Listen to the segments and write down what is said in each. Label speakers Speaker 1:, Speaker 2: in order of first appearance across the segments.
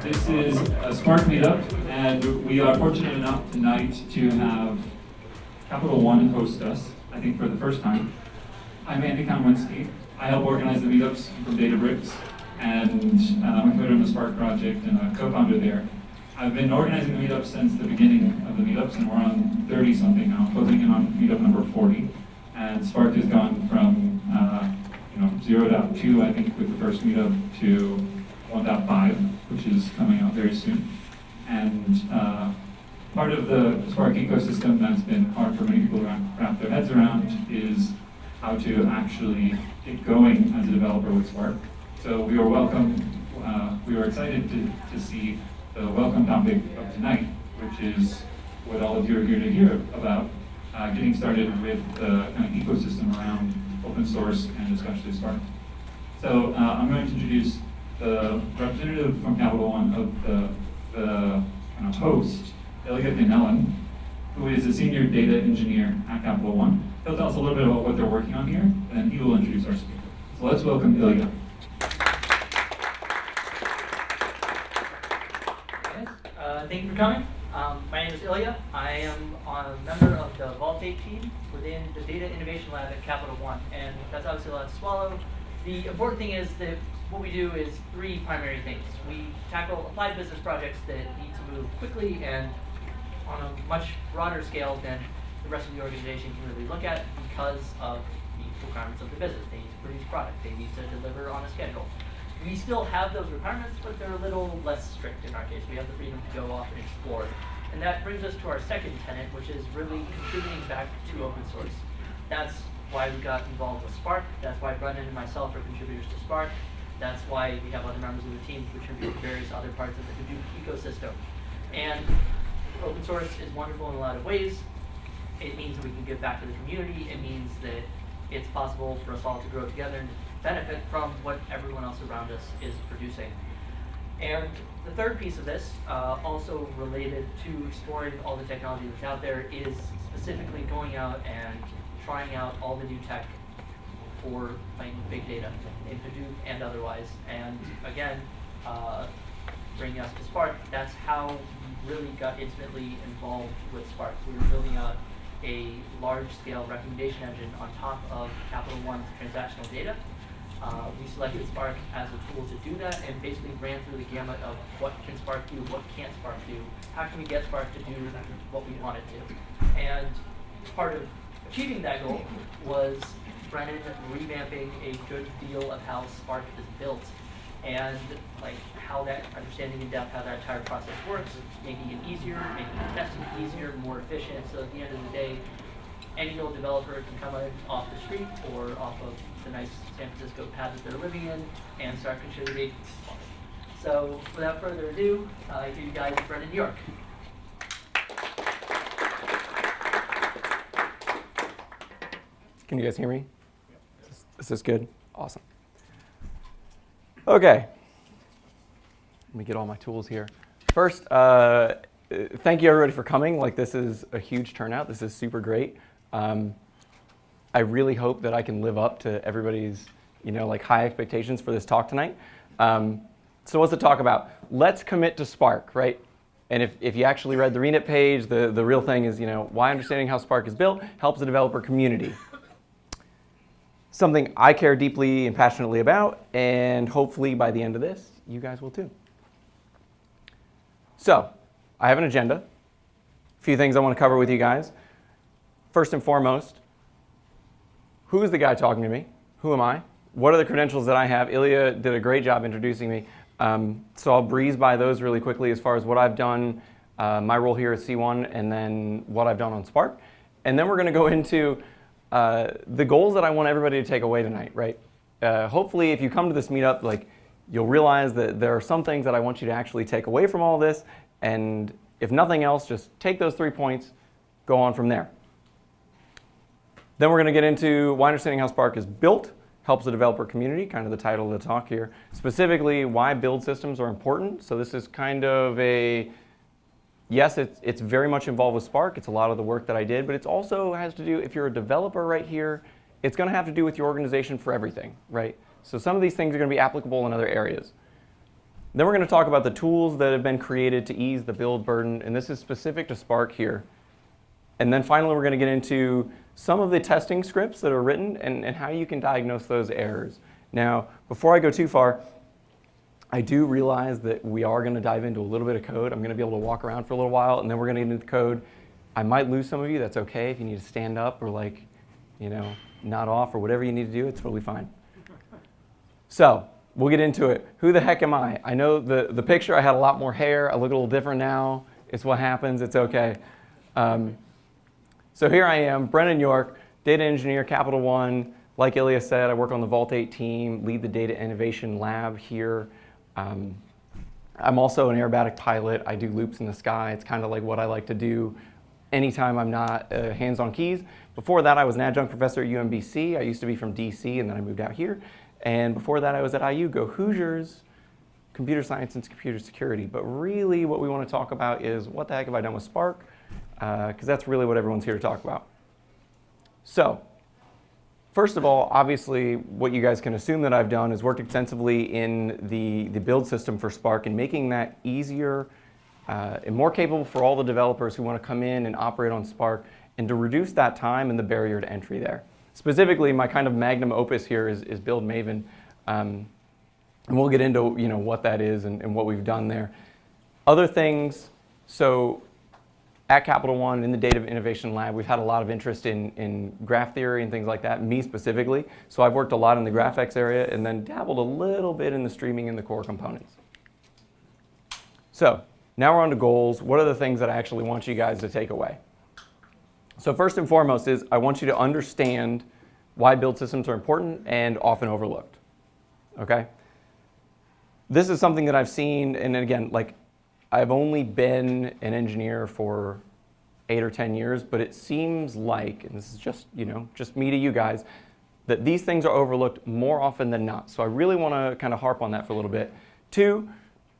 Speaker 1: This is a Spark Meetup, and we are fortunate enough tonight to have Capital One host us, I think for the first time. I'm Andy Konwinski. I help organize the meetups from Databricks, and I'm a coder in the Spark project and a co-founder there. I've been organizing the meetups since the beginning of the meetups, and we're on 30-something now, closing in on meetup number 40. And Spark has gone from 0.2, I think, with the first meetup, to 1.5, which is coming out very soon. And part of the Spark ecosystem that's been hard for many people to wrap their heads around is how to actually get going as a developer with Spark. So we were excited to see the welcome topic of tonight, which is what all of you are here to hear about, getting started with the kind of ecosystem around open source and especially Spark. So I'm going to introduce the representative from Capital One of the kind of host, Ilya Danelin, who is a senior data engineer at Capital One. He'll tell us a little bit about what they're working on here, and he will introduce our speaker. So let's welcome Ilya.
Speaker 2: Thank you for coming. My name is Ilya. I am a member of the Vault 8 team within the Data Innovation Lab at Capital One, and that's obviously a lot to swallow. The important thing is that what we do is three primary things. We tackle applied business projects that need to move quickly and on a much broader scale than the rest of the organization can really look at because of the requirements of the business. They need to produce product. They need to deliver on a schedule. We still have those requirements, but they're a little less strict in our case. We have the freedom to go off and explore. And that brings us to our second tenet, which is really contributing back to open source. That's why we got involved with Spark. That's why Brennan and myself are contributors to Spark. That's why we have other members of the team who contribute to various other parts of the Hadoop ecosystem. And open source is wonderful in a lot of ways. It means that we can give back to the community. It means that it's possible for us all to grow together and benefit from what everyone else around us is producing. And the third piece of this, also related to exploring all the technology that's out there, is specifically going out and trying out all the new tech for playing with big data in Hadoop and otherwise. And again, bringing us to Spark, that's how we really got intimately involved with Spark. We were building out a large-scale recommendation engine on top of Capital One's transactional data. We selected Spark as a tool to do that and basically ran through the gamut of what can Spark do, what can't Spark do, how can we get Spark to do what we want it to. And part of achieving that goal was Brennan revamping a good deal of how Spark is built and how that understanding in depth how that entire process works, making it easier, making testing easier, more efficient, so at the end of the day, any old developer can come in off the street or off of the nice San Francisco pad that they're living in and start contributing. So without further ado, here you guys, Brennan, New York.
Speaker 3: Can you guys hear me? Is this good? Awesome. Okay. Let me get all my tools here. First, thank you everybody for coming. This is a huge turnout. This is super great. I really hope that I can live up to everybody's, high expectations for this talk tonight. So what's the talk about? Let's commit to Spark, right? And if you actually read the RENIT page, the real thing is, why understanding how Spark is built helps the developer community. Something I care deeply and passionately about, and hopefully by the end of this, you guys will too. So, I have an agenda. A few things I want to cover with you guys. First and foremost, who is the guy talking to me? Who am I? What are the credentials that I have? Ilya did a great job introducing me. So I'll breeze by those really quickly as far as what I've done, my role here at C1, and then what I've done on Spark. And then we're going to go into the goals that I want everybody to take away tonight, right? Hopefully, if you come to this meetup, you'll realize that there are some things that I want you to actually take away from all this. And if nothing else, just take those 3 points, go on from there. Then we're going to get into why understanding how Spark is built helps the developer community, kind of the title of the talk here. Specifically, why build systems are important. So this is kind of a, yes, it's very much involved with Spark. It's a lot of the work that I did, but it also has to do, if you're a developer right here, it's going to have to do with your organization for everything, right? So some of these things are going to be applicable in other areas. Then we're going to talk about the tools that have been created to ease the build burden, and this is specific to Spark here. And then finally, we're going to get into some of the testing scripts that are written and how you can diagnose those errors. Now, before I go too far, I do realize that we are going to dive into a little bit of code. I'm going to be able to walk around for a little while, and then we're going to get into the code. I might lose some of you. That's okay. If you need to stand up or nod off or whatever you need to do, it's totally fine. So we'll get into it. Who the heck am I? I know the picture, I had a lot more hair. I look a little different now. It's what happens. It's okay. So here I am, Brennan York, data engineer, Capital One. Like Ilya said, I work on the Vault 8 team, lead the data innovation lab here. I'm also an aerobatic pilot. I do loops in the sky. It's kind of like what I like to do anytime I'm not hands-on keys. Before that, I was an adjunct professor at UMBC. I used to be from DC, and then I moved out here. And before that, I was at IU, go Hoosiers, computer science and computer security. But really what we want to talk about is what the heck have I done with Spark? Because that's really what everyone's here to talk about. So, first of all, obviously, what you guys can assume that I've done is worked extensively in the build system for Spark and making that easier and more capable for all the developers who want to come in and operate on Spark and to reduce that time and the barrier to entry there. Specifically, my kind of magnum opus here is Build Maven. And we'll get into what that is and what we've done there. Other things, so at Capital One, in the Data Innovation Lab, we've had a lot of interest in graph theory and things like that, me specifically. So I've worked a lot in the GraphX area and then dabbled a little bit in the streaming and the core components. So now we're on to goals. What are the things that I actually want you guys to take away? So first and foremost is I want you to understand why build systems are important and often overlooked, okay? This is something that I've seen, and again, I've only been an engineer for 8 or 10 years, but it seems like, and this is just, just me to you guys, that these things are overlooked more often than not. So I really want to kind of harp on that for a little bit. 2,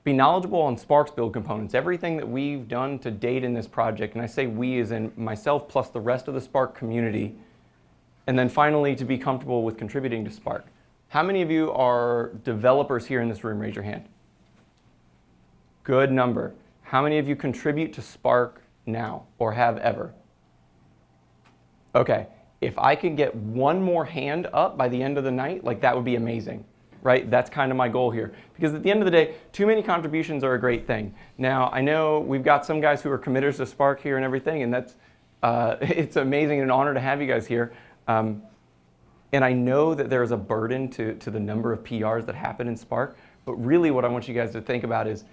Speaker 3: be knowledgeable on Spark's build components. Everything that we've done to date in this project, and I say we as in myself plus the rest of the Spark community, and then finally to be comfortable with contributing to Spark. How many of you are developers here in this room? Raise your hand. Good number. How many of you contribute to Spark now or have ever? Okay, if I could get one more hand up by the end of the night, that would be amazing, right? That's kind of my goal here. Because at the end of the day, too many contributions are a great thing. Now, I know we've got some guys who are committers to Spark here and everything, and that's it's amazing and an honor to have you guys here. And I know that there is a burden to the number of PRs that happen in Spark, but really what I want you guys to think about is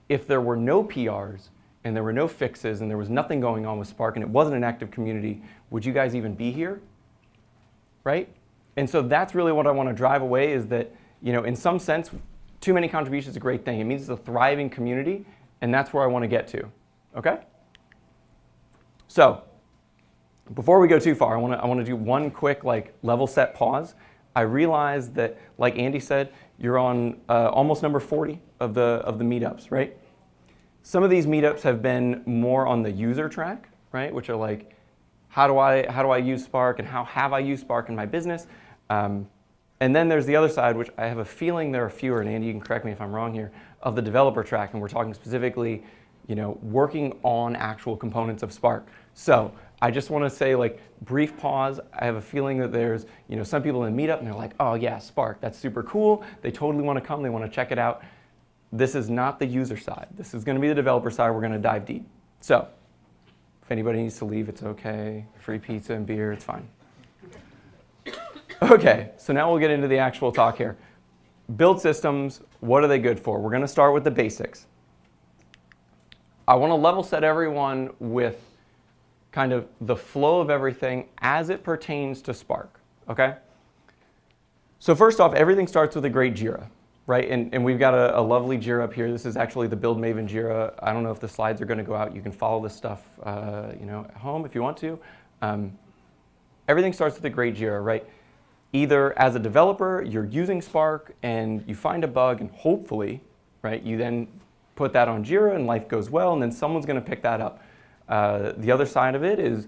Speaker 3: if there were no PRs and there were no fixes and there was nothing going on with Spark and it wasn't an active community, would you guys even be here? Right? And so that's really what I want to drive away is that, in some sense, too many contributions is a great thing. It means it's a thriving community, and that's where I want to get to. Okay? So, before we go too far, I want to do one quick level set pause. I realize that, like Andy said, you're on almost number 40 of the meetups, right? Some of these meetups have been more on the user track, right? Which are how do I use Spark and how have I used Spark in my business? And then there's the other side, which I have a feeling there are fewer, and Andy, you can correct me if I'm wrong here, of the developer track, and we're talking specifically, working on actual components of Spark. So I just want to say, brief pause. I have a feeling that there's, some people in Meetup and they're like, oh yeah, Spark, that's super cool. They totally want to come. They want to check it out. This is not the user side. This is going to be the developer side. We're going to dive deep. So if anybody needs to leave, it's okay. Free pizza and beer, it's fine. Okay, so now we'll get into the actual talk here. Build systems, what are they good for? We're going to start with the basics. I want to level set everyone with kind of the flow of everything as it pertains to Spark, okay? So first off, everything starts with a great Jira, right? And we've got a lovely Jira up here. This is actually the Build Maven Jira. I don't know if the slides are going to go out. You can follow this stuff at home if you want to. Everything starts with a great Jira, right? Either as a developer, you're using Spark and you find a bug and hopefully, right, you then put that on Jira and life goes well and then someone's going to pick that up. The other side of it is,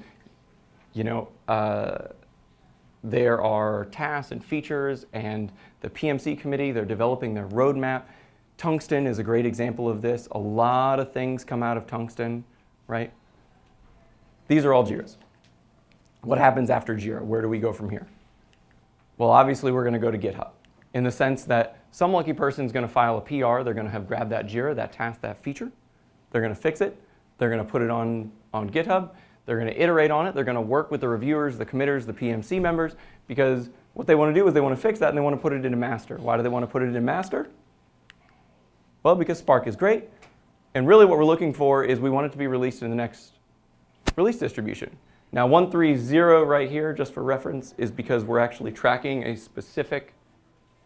Speaker 3: there are tasks and features and the PMC committee, they're developing their roadmap. Tungsten is a great example of this. A lot of things come out of Tungsten, right? These are all Jiras. What happens after Jira? Where do we go from here? Well, obviously, we're going to go to GitHub in the sense that some lucky person is going to file a PR. They're going to have grabbed that Jira, that task, that feature. They're going to fix it. They're going to put it on GitHub. They're going to iterate on it. They're going to work with the reviewers, the committers, the PMC members, because what they want to do is they want to fix that and they want to put it into master. Why do they want to put it in master? Well, because Spark is great. And really what we're looking for is we want it to be released in the next release distribution. Now 1.3.0 right here, just for reference, is because we're actually tracking a specific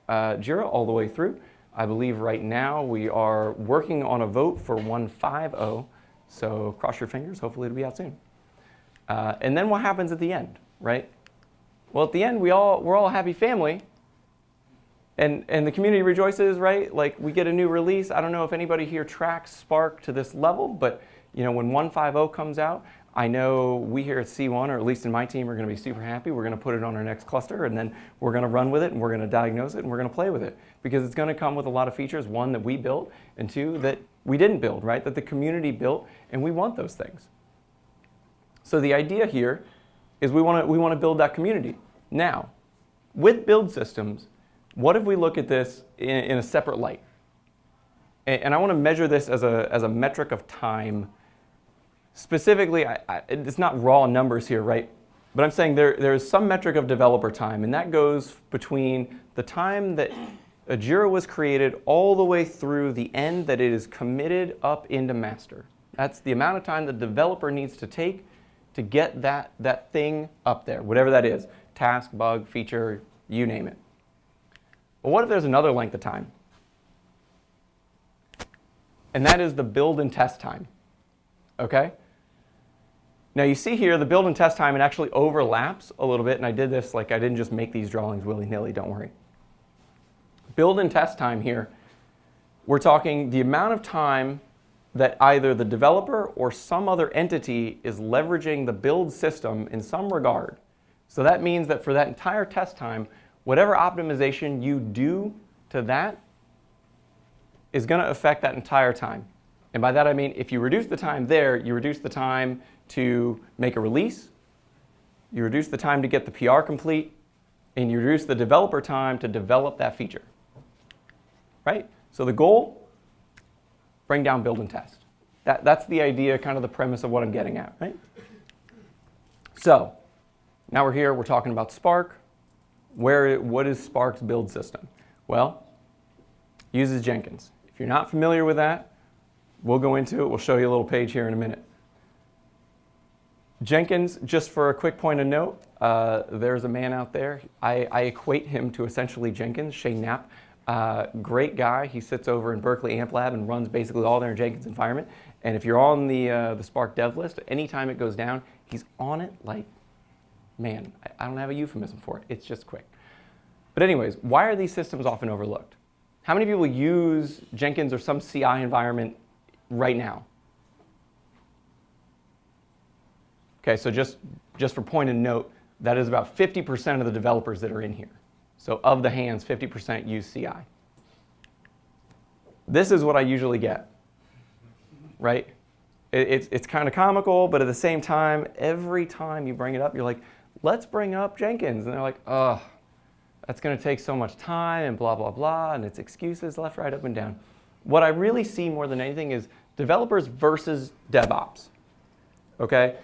Speaker 3: Jira all the way through. I believe right now we are working on a vote for 1.5.0, so cross your fingers, hopefully it'll be out soon. And then what happens at the end, right? Well, at the end, we're all a happy family, and the community rejoices, right? Like, we get a new release. I don't know if anybody here tracks Spark to this level, but when 1.5.0 comes out, I know we here at C1, or at least in my team, are going to be super happy. We're going to put it on our next cluster, and then we're going to run with it, and we're going to diagnose it, and we're going to play with it. Because it's going to come with a lot of features, one, that we built, and two, that we didn't build, right? That the community built, and we want those things. So the idea here is we want to build that community. Now, with build systems, what if we look at this in a separate light? And I want to measure this as a metric of time. Specifically, it's not raw numbers here, right? But I'm saying there is some metric of developer time, and that goes between the time that a Jira was created all the way through the end that it is committed up into master. That's the amount of time the developer needs to take to get that thing up there, whatever that is, task, bug, feature, you name it. But what if there's another length of time? And that is the build and test time, okay? Now you see here the build and test time, it actually overlaps a little bit, and I did this, like, I didn't just make these drawings willy-nilly, don't worry. Build and test time here, we're talking the amount of time that either the developer or some other entity is leveraging the build system in some regard. So that means that for that entire test time, whatever optimization you do to that is going to affect that entire time. And by that I mean if you reduce the time there, you reduce the time to make a release, you reduce the time to get the PR complete, and you reduce the developer time to develop that feature. Right? So the goal, bring down build and test. That's the idea, kind of the premise of what I'm getting at, right? So now we're here, we're talking about Spark. What is Spark's build system? Well, it uses Jenkins. If you're not familiar with that, we'll go into it. We'll show you a little page here in a minute. Jenkins, just for a quick point of note, there's a man out there. I equate him to essentially Jenkins, Shane Knapp. Great guy. He sits over in Berkeley Amp Lab and runs basically all their Jenkins environment. And if you're on the Spark dev list, anytime it goes down, he's on it like, man, I don't have a euphemism for it. It's just quick. But anyways, why are these systems often overlooked? How many people use Jenkins or some CI environment right now? Okay, so just for point of note, that is about 50% of the developers that are in here. So of the hands, 50% use CI. This is what I usually get, right? It's kind of comical, but at the same time, every time you bring it up, you're like, let's bring up Jenkins. And they're like, oh, that's going to take so much time and blah, blah, blah, and it's excuses left, right, up, and down. What I really see more than anything is developers versus DevOps, okay?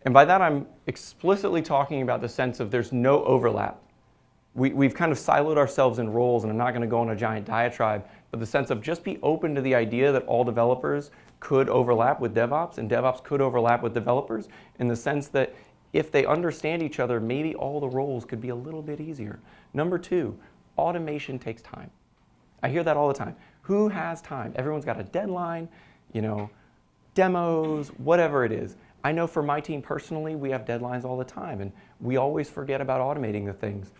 Speaker 3: And by that, I'm explicitly talking about the sense of there's no overlap. We've kind of siloed ourselves in roles, and I'm not going to go on a giant diatribe, but the sense of just be open to the idea that all developers could overlap with DevOps, and DevOps could overlap with developers, in the sense that if they understand each other, maybe all the roles could be a little bit easier. Number two, automation takes time. I hear that all the time. Who has time? Everyone's got a deadline, demos, whatever it is. I know for my team personally, we have deadlines all the time, and we always forget about automating the things.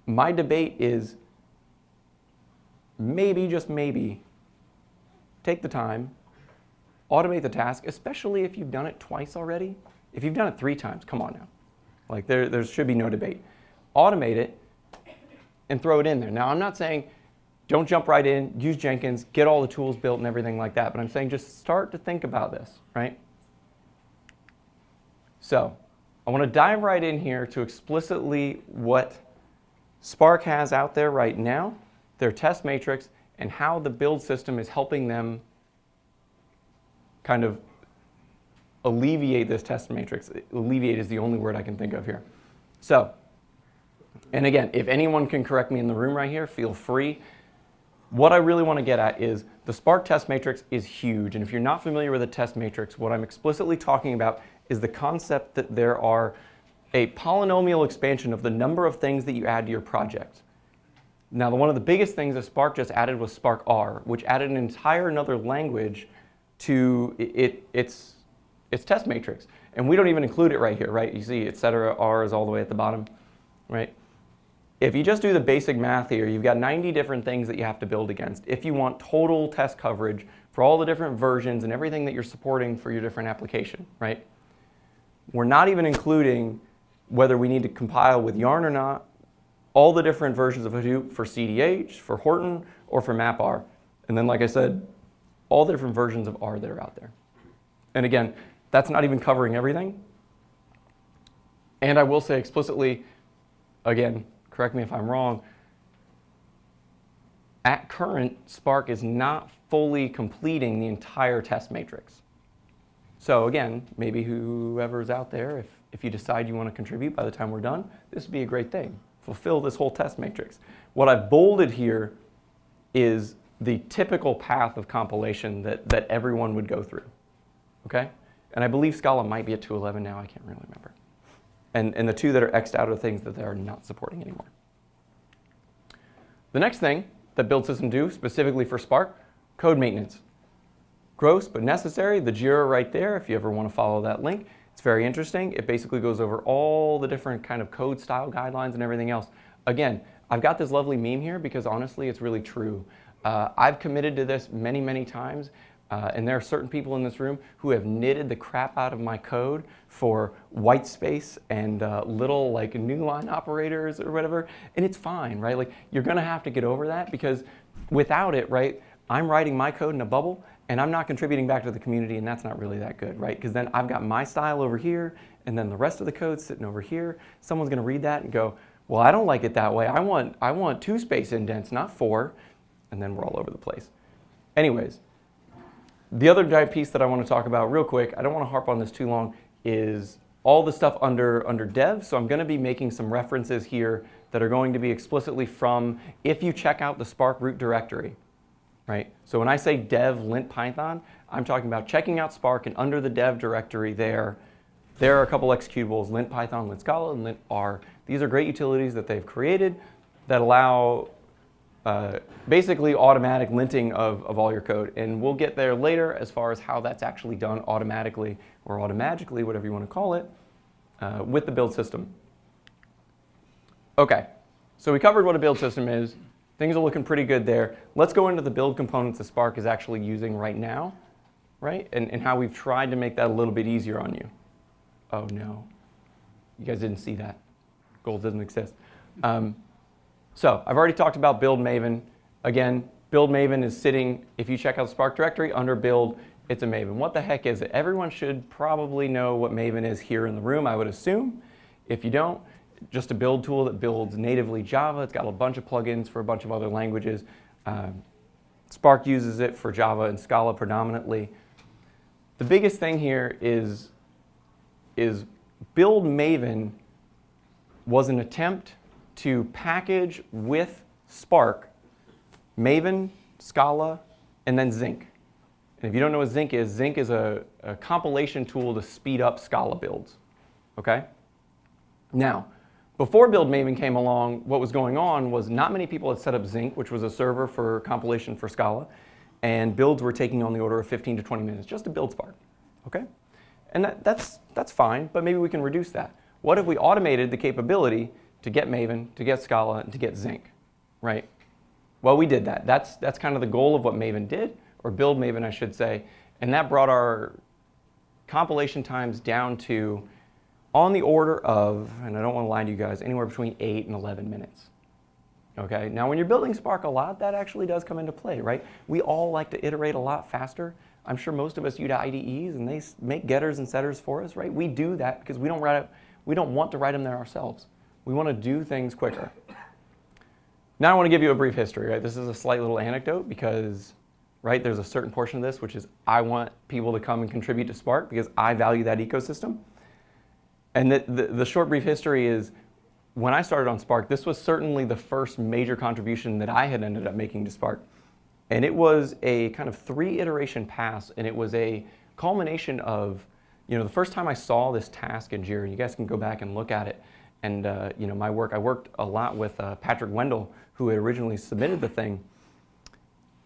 Speaker 3: My debate is maybe, just maybe, take the time, automate the task, especially if you've done it twice already. If you've done it 3 times, come on now. Like there should be no debate. Automate it and throw it in there. Now I'm not saying Don't jump right in, use Jenkins, get all the tools built and everything like that. But I'm saying just start to think about this, right? So I want to dive right in here to explicitly what Spark has out there right now, their test matrix, and how the build system is helping them kind of alleviate this test matrix. Alleviate is the only word I can think of here. So, and again, if anyone can correct me in the room right here, feel free. What I really want to get at is the Spark test matrix is huge. And if you're not familiar with a test matrix, what I'm explicitly talking about is the concept that there are a polynomial expansion of the number of things that you add to your project. Now, one of the biggest things that Spark just added was Spark R, which added an entire another language to its test matrix. And we don't even include it right here, right? You see, et cetera, R is all the way at the bottom, right? If you just do the basic math here, you've got 90 different things that you have to build against if you want total test coverage for all the different versions and everything that you're supporting for your different application, right? We're not even including whether we need to compile with Yarn or not, all the different versions of Hadoop for CDH, for Horton, or for MapR. And then, like I said, all the different versions of R that are out there. And again, that's not even covering everything. And I will say explicitly, again, correct me if I'm wrong, at current, Spark is not fully completing the entire test matrix. So again, maybe whoever's out there, if you decide you want to contribute by the time we're done, this would be a great thing. Fulfill this whole test matrix. What I've bolded here is the typical path of compilation that everyone would go through, okay? And I believe Scala might be at 2.11 now, I can't really remember. And the two that are X'd out are things that they are not supporting anymore. The next thing that build systems do, specifically for Spark, code maintenance. Gross but necessary, the JIRA right there, if you ever want to follow that link. It's very interesting. It basically goes over all the different kind of code style guidelines and everything else. Again, I've got this lovely meme here because honestly, it's really true. I've committed to this many, many times. And there are certain people in this room who have knitted the crap out of my code for white space and little like new line operators or whatever. And it's fine, right? Like you're gonna have to get over that because without it, right, I'm writing my code in a bubble and I'm not contributing back to the community, and that's not really that good, right? Because then I've got my style over here and then the rest of the code sitting over here. Someone's gonna read that and go, well, I don't like it that way. I want 2 space indents, not 4. And then we're all over the place. Anyways, the other giant piece that I want to talk about real quick, I don't want to harp on this too long, is all the stuff under dev. So I'm going to be making some references here that are going to be explicitly from if you check out the Spark root directory, right? So when I say dev lint Python, I'm talking about checking out Spark, and under the dev directory there are a couple executables, lint Python, lint Scala, and lint R. These are great utilities that they've created that allow basically automatic linting of all your code. And we'll get there later as far as how that's actually done automatically or automagically, whatever you want to call it, with the build system. Okay, so we covered what a build system is. Things are looking pretty good there. Let's go into the build components that Spark is actually using right now, right? And how we've tried to make that a little bit easier on you. Oh no, you guys didn't see that. Gold doesn't exist. So I've already talked about build Maven. Again, build Maven is sitting, if you check out the Spark directory, under build, it's a Maven. What the heck is it? Everyone should probably know what Maven is here in the room, I would assume. If you don't, just a build tool that builds natively Java. It's got a bunch of plugins for a bunch of other languages. Spark uses it for Java and Scala predominantly. The biggest thing here is build Maven was an attempt to package with Spark, Maven, Scala, and then Zinc. And if you don't know what Zinc is a compilation tool to speed up Scala builds, okay? Now, before Build Maven came along, what was going on was not many people had set up Zinc, which was a server for compilation for Scala, and builds were taking on the order of 15 to 20 minutes just to build Spark, okay? And that's fine, but maybe we can reduce that. What if we automated the capability to get Maven, to get Scala, and to get Zinc, right? Well, we did that. That's kind of the goal of what Maven did, or build Maven, I should say, and that brought our compilation times down to on the order of, and I don't want to lie to you guys, anywhere between 8 and 11 minutes. Okay, now when you're building Spark a lot, that actually does come into play, right? We all like to iterate a lot faster. I'm sure most of us use IDEs and they make getters and setters for us, right? We do that because we don't want to write them there ourselves. We want to do things quicker. Now I want to give you a brief history, right? This is a slight little anecdote because, right, there's a certain portion of this which is I want people to come and contribute to Spark because I value that ecosystem. And the short brief history is when I started on Spark, this was certainly the first major contribution that I had ended up making to Spark. And it was a kind of 3-iteration pass, and it was a culmination of, the first time I saw this task in Jira, you guys can go back and look at it, and my work, I worked a lot with Patrick Wendell, who had originally submitted the thing,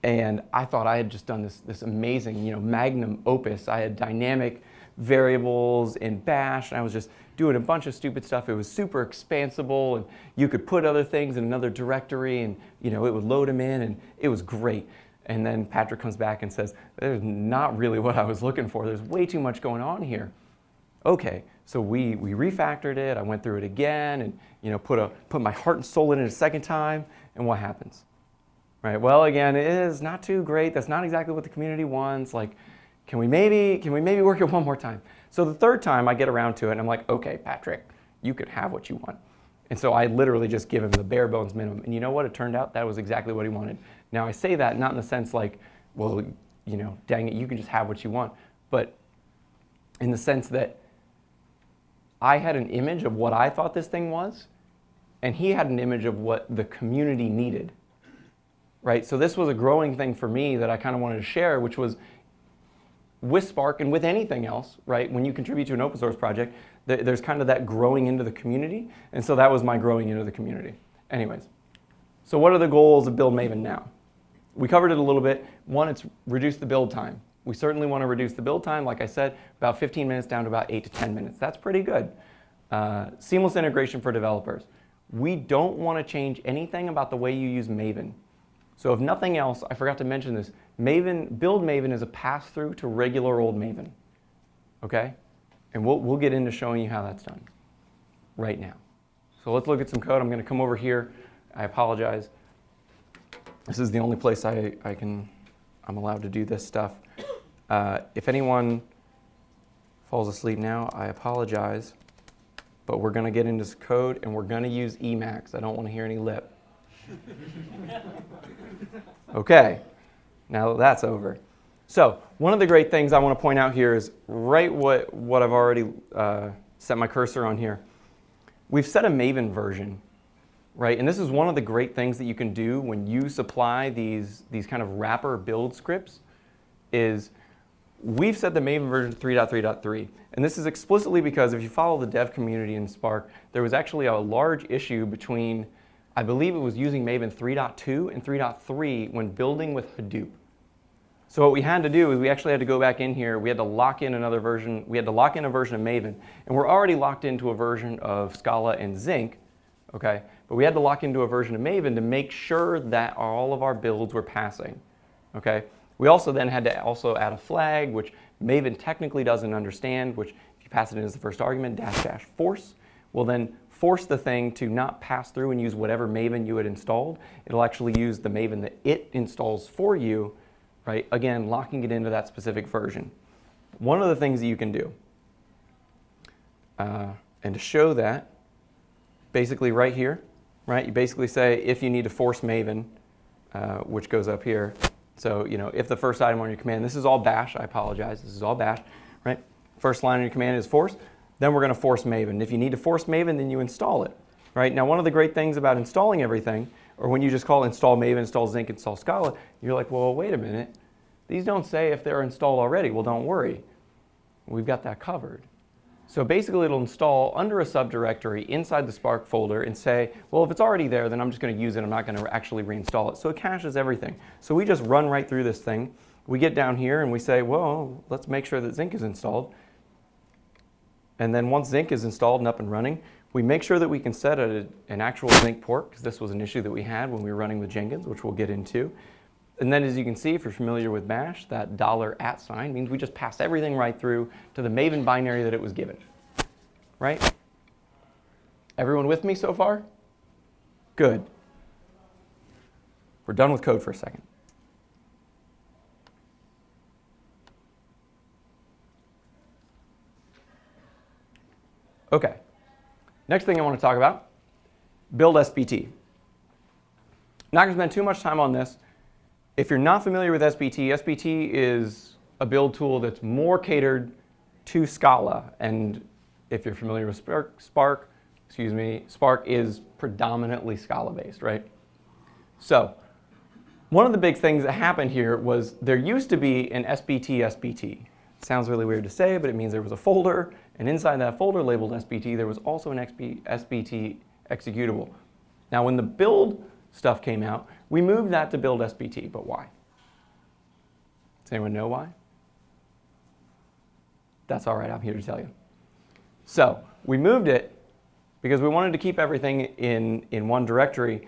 Speaker 3: and I thought I had just done this amazing, magnum opus. I had dynamic variables in Bash, and I was just doing a bunch of stupid stuff. It was super expansible, and you could put other things in another directory, and it would load them in, and it was great. And then Patrick comes back and says, "There's not really what I was looking for. There's way too much going on here." Okay, so we refactored it. I went through it again, and put my heart and soul in it a second time. And what happens? Right. Well, again, it is not too great. That's not exactly what the community wants. Like, can we maybe work it one more time? So the third time I get around to it, and I'm like, okay, Patrick, you could have what you want. And so I literally just give him the bare bones minimum. And you know what? It turned out that was exactly what he wanted. Now I say that not in the sense like, well, dang it, you can just have what you want. But in the sense that I had an image of what I thought this thing was, and he had an image of what the community needed. Right? So this was a growing thing for me that I kind of wanted to share, which was with Spark and with anything else, right? When you contribute to an open source project, there's kind of that growing into the community. And so that was my growing into the community. Anyways, so what are the goals of Build Maven now? We covered it a little bit. One, it's reduce the build time. We certainly want to reduce the build time, like I said, about 15 minutes down to about 8 to 10 minutes. That's pretty good. Seamless integration for developers. We don't want to change anything about the way you use Maven. So if nothing else, I forgot to mention this, Build Maven is a pass-through to regular old Maven, okay? And we'll get into showing you how that's done right now. So let's look at some code. I'm going to come over here. I apologize. This is the only place I'm allowed to do this stuff. If anyone falls asleep now, I apologize. But we're going to get into this code, and we're going to use Emacs. I don't want to hear any lip. Okay, now that that's over. So one of the great things I want to point out here is right what I've already set my cursor on here. We've set a Maven version, right? And this is one of the great things that you can do when you supply these kind of wrapper build scripts is we've set the Maven version 3.3.3. And this is explicitly because if you follow the dev community in Spark, there was actually a large issue between, I believe it was using Maven 3.2 and 3.3 when building with Hadoop. So what we had to do is we actually had to go back in here. We had to lock in another version. We had to lock in a version of Maven. And we're already locked into a version of Scala and Zinc, okay? But we had to lock into a version of Maven to make sure that all of our builds were passing, okay? We also then had to also add a flag, which Maven technically doesn't understand, which if you pass it in as the first argument, -- force, will then force the thing to not pass through and use whatever Maven you had installed. It'll actually use the Maven that it installs for you, right? Again, locking it into that specific version. One of the things that you can do, and to show that, basically right here, right? You basically say if you need to force Maven, which goes up here. So, if the first item on your command, this is all bash, I apologize, this is all bash, right? First line on your command is force, then we're going to force Maven. If you need to force Maven, then you install it, right? Now, one of the great things about installing everything, or when you just call install Maven, install Zinc, install Scala, you're like, well, wait a minute. These don't say if they're installed already. Well, don't worry. We've got that covered. So basically, it'll install under a subdirectory inside the Spark folder and say, well, if it's already there, then I'm just going to use it. I'm not going to actually reinstall it. So it caches everything. So we just run right through this thing. We get down here and we say, well, let's make sure that Zinc is installed. And then once Zinc is installed and up and running, we make sure that we can set an actual Zinc port, because this was an issue that we had when we were running with Jenkins, which we'll get into. And then as you can see, if you're familiar with Bash, that $@ means we just pass everything right through to the Maven binary that it was given, right? Everyone with me so far? Good. We're done with code for a second. Okay, next thing I want to talk about, build SBT. Not going to spend too much time on this. If you're not familiar with SBT, SBT is a build tool that's more catered to Scala. And if you're familiar with Spark is predominantly Scala-based, right? So one of the big things that happened here was there used to be an SBT. It sounds really weird to say, but it means there was a folder, and inside that folder labeled SBT, there was also an SBT executable. Now, when the build stuff came out, we moved that to build SBT, but why? Does anyone know why? That's all right, I'm here to tell you. So we moved it because we wanted to keep everything in one directory,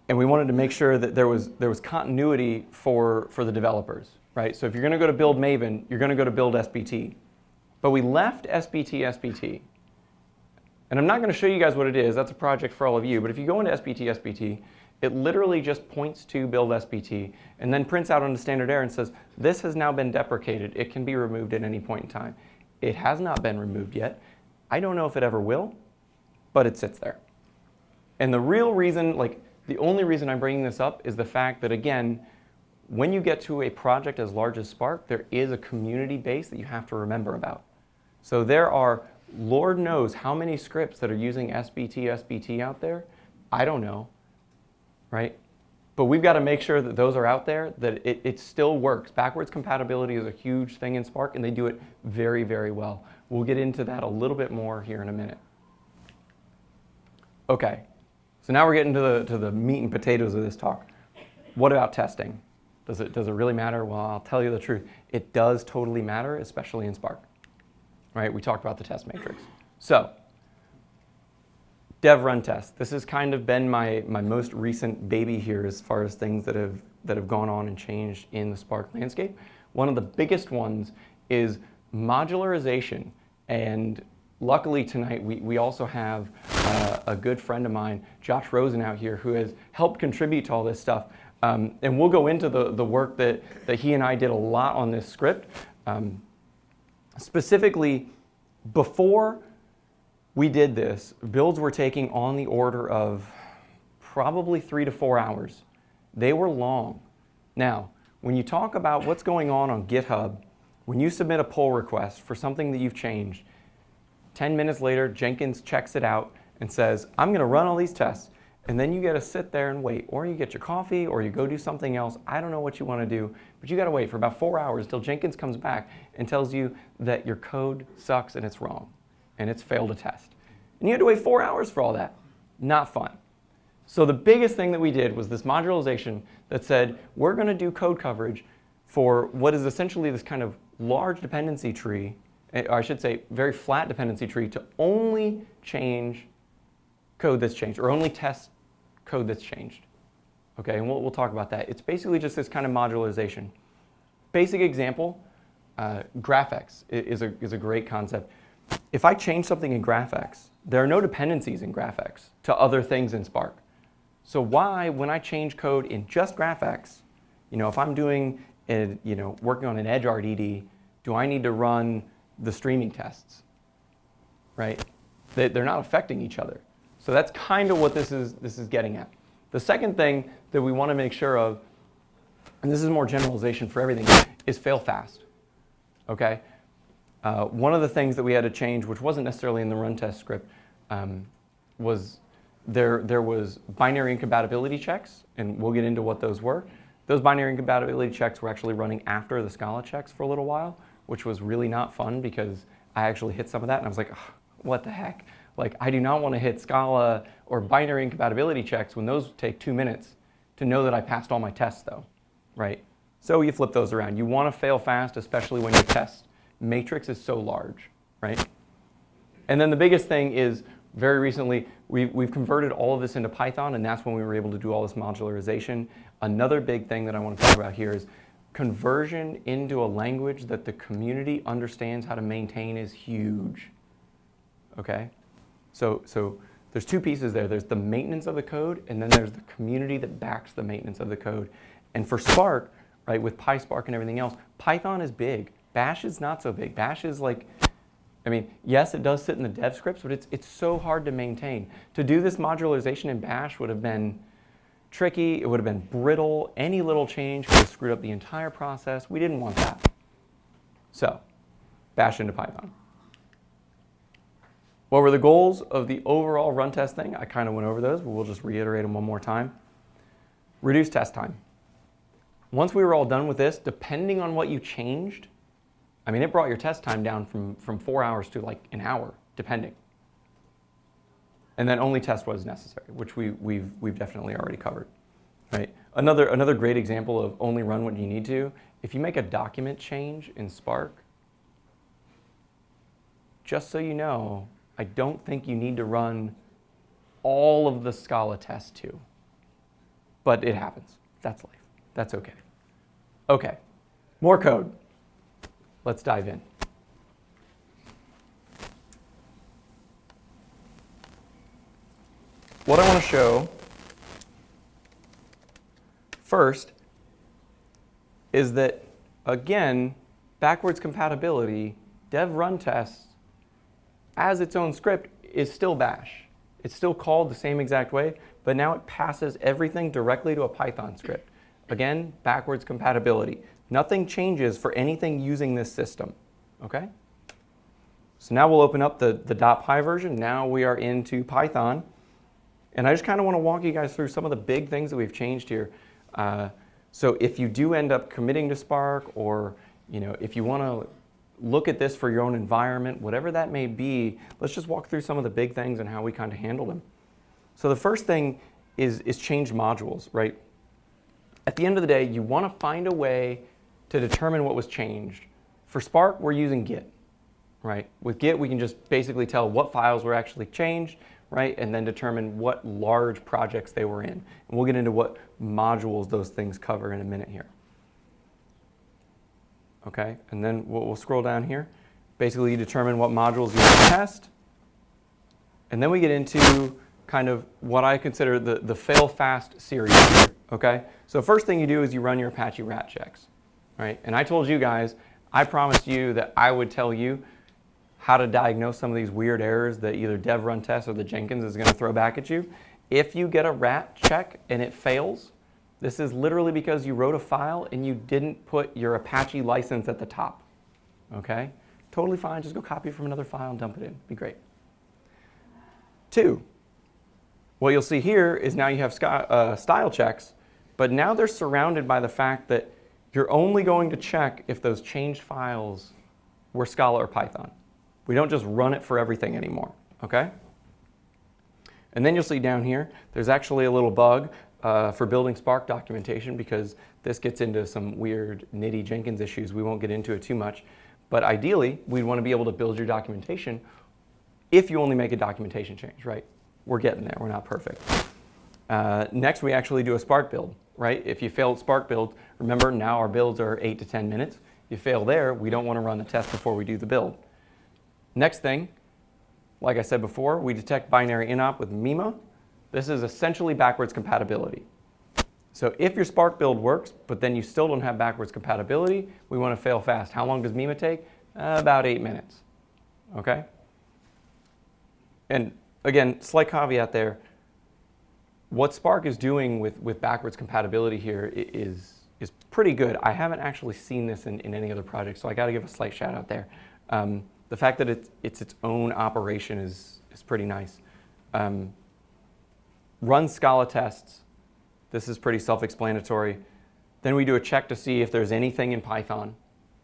Speaker 3: and we wanted to make sure that there was continuity for the developers, right? So if you're going to go to build Maven, you're going to go to build SBT. But we left SBT. And I'm not going to show you guys what it is. That's a project for all of you. But if you go into SBT, it literally just points to build SBT and then prints out on the standard error and says, this has now been deprecated. It can be removed at any point in time. It has not been removed yet. I don't know if it ever will, but it sits there. And the real reason, the only reason I'm bringing this up is the fact that, again, when you get to a project as large as Spark, there is a community base that you have to remember about. So there are, Lord knows how many scripts that are using SBT out there. I don't know, right? But we've got to make sure that those are out there, that it still works. Backwards compatibility is a huge thing in Spark, and they do it very, very well. We'll get into that a little bit more here in a minute. Okay, so now we're getting to the meat and potatoes of this talk. What about testing? Does it really matter? Well, I'll tell you the truth. It does totally matter, especially in Spark. Right? We talked about the test matrix. So, dev run test. This has kind of been my most recent baby here as far as things that have gone on and changed in the Spark landscape. One of the biggest ones is modularization. And luckily tonight we also have a good friend of mine, Josh Rosen, out here, who has helped contribute to all this stuff. And we'll go into the work that he and I did a lot on this script. Specifically, before we did this, builds were taking on the order of probably 3 to 4 hours. They were long. Now, when you talk about what's going on GitHub, when you submit a pull request for something that you've changed, 10 minutes later, Jenkins checks it out and says, I'm going to run all these tests. And then you got to sit there and wait, or you get your coffee, or you go do something else. I don't know what you want to do, but you got to wait for about 4 hours till Jenkins comes back and tells you that your code sucks and it's wrong, and it's failed a test. And you had to wait 4 hours for all that. Not fun. So the biggest thing that we did was this modularization that said, we're going to do code coverage for what is essentially this kind of large dependency tree, or I should say very flat dependency tree, to only change code that's changed, or only test code that's changed. Okay, and we'll talk about that. It's basically just this kind of modularization. Basic example, GraphX is a great concept. If I change something in GraphX, there are no dependencies in GraphX to other things in Spark. So why, when I change code in just GraphX, if I'm doing, working on an Edge RDD, do I need to run the streaming tests, right? They're not affecting each other. So that's kind of what this is getting at. The second thing that we want to make sure of, and this is more generalization for everything, is fail fast. Okay? One of the things that we had to change, which wasn't necessarily in the run test script, was there was binary incompatibility checks, and we'll get into what those were. Those binary incompatibility checks were actually running after the Scala checks for a little while, which was really not fun because I actually hit some of that, and I was like, what the heck? I do not want to hit Scala or binary incompatibility checks when those take 2 minutes to know that I passed all my tests, though, right? So you flip those around. You want to fail fast, especially when your test matrix is so large, right? And then the biggest thing is, very recently, we've converted all of this into Python, and that's when we were able to do all this modularization. Another big thing that I want to talk about here is conversion into a language that the community understands how to maintain is huge, okay? So there's two pieces there. There's the maintenance of the code, and then there's the community that backs the maintenance of the code. And for Spark, right, with PySpark and everything else, Python is big. Bash is not so big. Bash is like, I mean, yes, it does sit in the dev scripts, but it's so hard to maintain. To do this modularization in Bash would have been tricky. It would have been brittle. Any little change could have screwed up the entire process. We didn't want that. So, Bash into Python. What were the goals of the overall run test thing? I kind of went over those, but we'll just reiterate them one more time. Reduce test time. Once we were all done with this, depending on what you changed, I mean, it brought your test time down from 4 hours to like an hour, depending. And then only test what is necessary, which we've definitely already covered, right? Another great example of only run what you need to, if you make a document change in Spark, just so you know, I don't think you need to run all of the Scala tests too. But it happens. That's life. That's okay. Okay, more code. Let's dive in. What I want to show first is that, again, backwards compatibility, dev run tests, as its own script, is still Bash. It's still called the same exact way, but now it passes everything directly to a Python script. Again, backwards compatibility. Nothing changes for anything using this system, okay? So now we'll open up the .py version. Now we are into Python. And I just kind of want to walk you guys through some of the big things that we've changed here. So if you do end up committing to Spark, or if you want to look at this for your own environment, whatever that may be, let's just walk through some of the big things and how we kind of handle them. So the first thing is change modules, right? At the end of the day, you want to find a way to determine what was changed. For Spark, we're using Git, right? With Git, we can just basically tell what files were actually changed, right? And then determine what large projects they were in. And we'll get into what modules those things cover in a minute here. Okay, and then we'll scroll down here. Basically, you determine what modules you want to test. And then we get into kind of what I consider the fail fast series here, okay? So first thing you do is you run your Apache rat checks, right? And I told you guys, I promised you that I would tell you how to diagnose some of these weird errors that either dev run test or the Jenkins is going to throw back at you. If you get a rat check and it fails, this is literally because you wrote a file and you didn't put your Apache license at the top, okay? Totally fine, just go copy it from another file and dump it in, be great. 2, what you'll see here is now you have style checks, but now they're surrounded by the fact that you're only going to check if those changed files were Scala or Python. We don't just run it for everything anymore, okay? And then you'll see down here, there's actually a little bug for building Spark documentation, because this gets into some weird nitty Jenkins issues. We won't get into it too much. But ideally, we'd want to be able to build your documentation if you only make a documentation change, right? We're getting there. We're not perfect. Next, we actually do a Spark build, right? If you failed Spark build, remember now our builds are 8 to 10 minutes. You fail there, we don't want to run the test before we do the build. Next thing, like I said before, we detect binary inop with Mima. This is essentially backwards compatibility. So if your Spark build works, but then you still don't have backwards compatibility, we want to fail fast. How long does Mima take? About 8 minutes, okay? And again, slight caveat there, what Spark is doing with backwards compatibility here is pretty good. I haven't actually seen this in any other project, so I got to give a slight shout out there. The fact that it's its own operation is pretty nice. Run Scala tests. This is pretty self-explanatory. Then we do a check to see if there's anything in Python,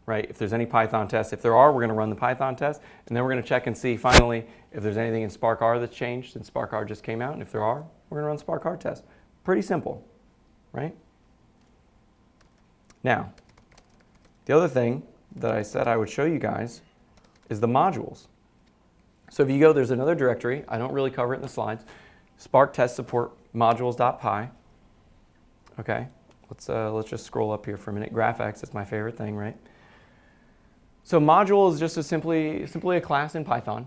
Speaker 3: right? If there's any Python tests. If there are, we're going to run the Python test. And then we're going to check and see, finally, if there's anything in Spark R that's changed since Spark R just came out. And if there are, we're going to run Spark R test. Pretty simple, right? Now, the other thing that I said I would show you guys is the modules. So if you go, there's another directory. I don't really cover it in the slides. Spark test support modules.py. Okay, let's just scroll up here for a minute. GraphX is my favorite thing, right? So module is just simply a class in Python.